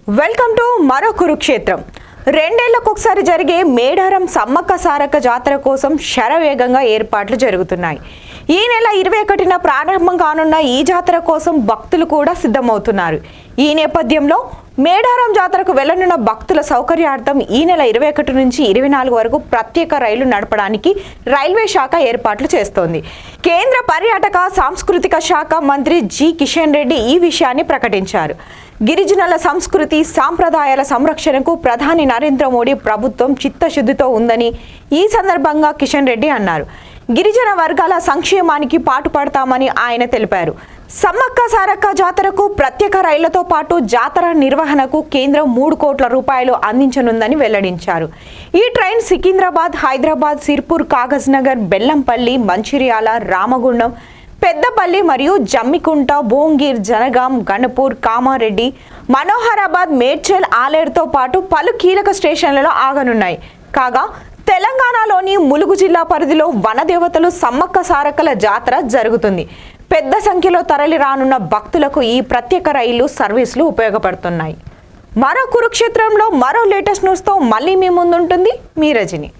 Welcome to మరో కురుక్షేత్రం. రెండేళ్లకొకసారి జరిగే మేడారం సమ్మక్క సారక్క జాతర కోసం శరవేగంగా ఏర్పాట్లు జరుగుతున్నాయి. ఈ నెల 21న ప్రారంభం కానున్న ఈ జాతర కోసం భక్తులు కూడా సిద్ధమవుతున్నారు. ఈ నేపథ్యంలో మేడారం జాతరకు వెళ్లనున్న భక్తుల సౌకర్యార్థం ఈ నెల 21 నుంచి 24 వరకు ప్రత్యేక రైలు నడపడానికి రైల్వే శాఖ ఏర్పాట్లు చేస్తోంది. కేంద్ర పర్యాటక సాంస్కృతిక శాఖ మంత్రి జి కిషన్ రెడ్డి ఈ విషయాన్ని ప్రకటించారు. గిరిజనుల సంస్కృతి సాంప్రదాయాల సంరక్షణకు ప్రధాని నరేంద్ర మోడీ ప్రభుత్వం చిత్తశుద్ధితో ఉందని ఈ సందర్భంగా కిషన్ రెడ్డి అన్నారు. గిరిజన వర్గాల సంక్షేమానికి పాటుపడతామని ఆయన తెలిపారు. సమ్మక్క సారక్క జాతరకు ప్రత్యేక రైళ్లతో పాటు జాతర నిర్వహణకు కేంద్రం 3 కోట్ల రూపాయలు అందించనుందని వెల్లడించారు. ఈ ట్రైన్ సికింద్రాబాద్, హైదరాబాద్, సిర్పూర్, కాగజ్ నగర్, బెల్లంపల్లి, మంచిర్యాల, రామగుండం, పెద్దపల్లి మరియు జమ్మికుంట, భోంగిర్, జనగాం, గణపూర్, కామారెడ్డి, మనోహరాబాద్, మేడ్చల్, ఆలేరుతో పాటు పలు కీలక స్టేషన్లలో ఆగనున్నాయి. కాగా తెలంగాణలోని ములుగు జిల్లా పరిధిలో వనదేవతలు సమ్మక్క సారక్కల జాతర జరుగుతుంది. పెద్ద సంఖ్యలో తరలి రానున్న భక్తులకు ఈ ప్రత్యేక రైలు సర్వీసులు ఉపయోగపడుతున్నాయి. మరో కురుక్షేత్రంలో మరో లేటెస్ట్ న్యూస్తో మళ్ళీ మీ ముందుంటుంది మీ రజని.